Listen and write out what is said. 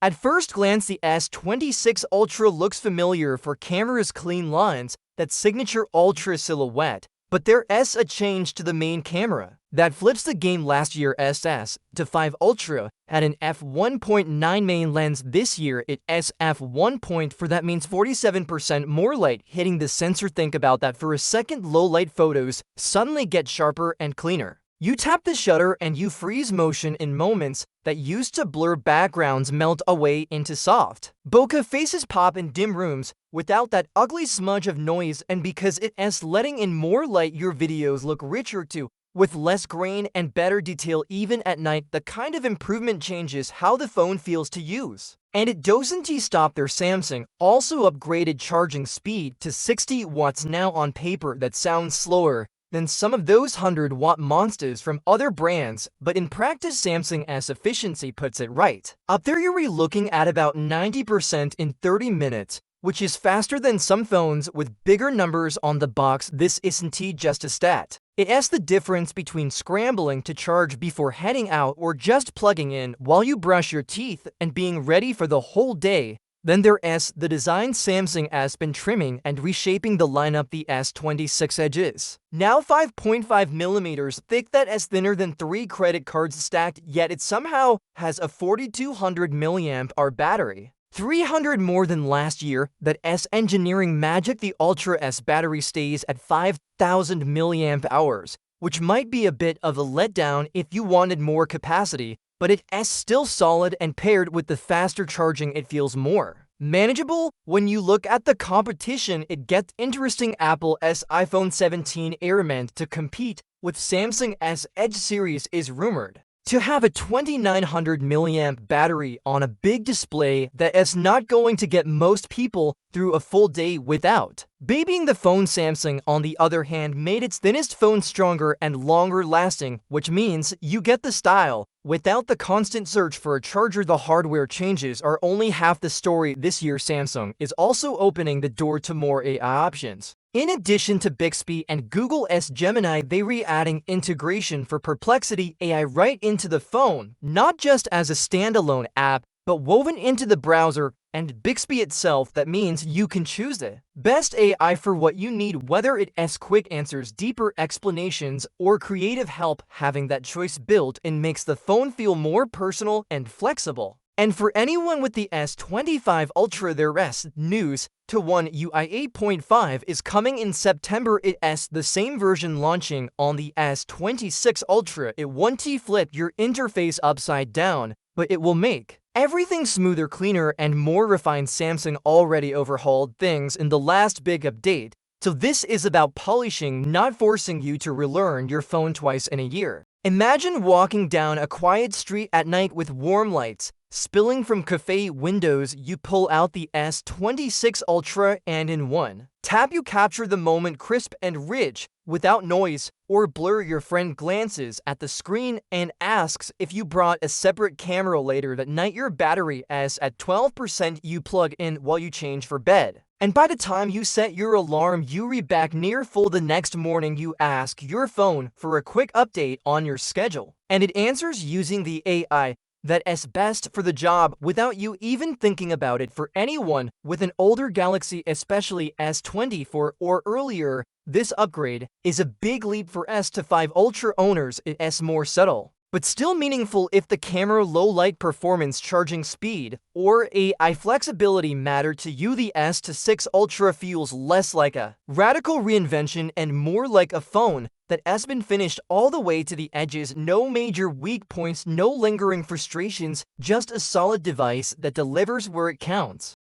At first glance, the S26 Ultra looks familiar for camera's clean lines, that signature Ultra silhouette, but there's a change to the main camera that flips the game. Last year SS to 5 Ultra at an f1.9 main lens. This year it's f1.4. That means 47% more light hitting the sensor. Think about that for a second. Low light photos suddenly get sharper and cleaner. You tap the shutter and you freeze motion in moments that used to blur. Backgrounds melt away into soft bokeh faces. Pop in dim rooms without that ugly smudge of noise, and because it's letting in more light, your videos look richer too, with less grain and better detail even at night. The kind of improvement changes how the phone feels to use. And it doesn't stop there. Samsung also upgraded charging speed to 60 watts now. On paper that sounds slower than some of those 100-watt monsters from other brands, but in practice Samsung's efficiency puts it right up there. You're looking at about 90% in 30 minutes, which is faster than some phones with bigger numbers on the box. This isn't just a stat. It's the difference between scrambling to charge before heading out or just plugging in while you brush your teeth and being ready for the whole day. Then there's the design. Samsung has been trimming and reshaping the lineup. The S26 Edge is now 5.5 millimeters thick. That is thinner than 3 credit cards stacked, yet it somehow has a 4200 mAh battery. 300 more than last year. That's engineering magic. The Ultra S battery stays at 5000 mAh, which might be a bit of a letdown if you wanted more capacity, but it's still solid, and paired with the faster charging it feels more manageable. When you look at the competition, it gets interesting. Apple's iPhone 17 Air meant to compete with Samsung's Edge series is rumored to have a 2900 mAh battery on a big display that is not going to get most people through a full day without babying the phone. Samsung, on the other hand, made its thinnest phone stronger and longer lasting, which means you get the style without the constant search for a charger. The hardware changes are only half the story. This year Samsung is also opening the door to more AI options. In addition to Bixby and Google's Gemini, they are adding integration for Perplexity AI right into the phone, not just as a standalone app, but woven into the browser and Bixby itself. That means you can choose the best AI for what you need, whether it's quick answers, deeper explanations, or creative help. Having that choice built in makes the phone feel more personal and flexible. And for anyone with the S25 Ultra, there's news to One UI 8.5 is coming in September. It's the same version launching on the S26 Ultra. It won't flip your interface upside down, but it will make everything smoother, cleaner, and more refined. Samsung already overhauled things in the last big update, so this is about polishing, not forcing you to relearn your phone twice in a year. Imagine walking down a quiet street at night with warm lights spilling from cafe windows. You pull out the S26 Ultra and in one tap you capture the moment, crisp and rich, without noise or blur. Your friend glances at the screen and asks if you brought a separate camera. Later that night your battery is at 12%. You plug in while you change for bed, and by the time you set your alarm, you're back near full. The next morning you ask your phone for a quick update on your schedule, and it answers using the AI that's best for the job without you even thinking about it. For anyone with an older Galaxy, especially S24 or earlier, this upgrade is a big leap. For S25 Ultra owners, it's more subtle, but still meaningful. If the camera, low light performance, charging speed, or AI flexibility matter to you, the S26 Ultra feels less like a radical reinvention and more like a phone that has been finished all the way to the edges. No major weak points, no lingering frustrations, just a solid device that delivers where it counts.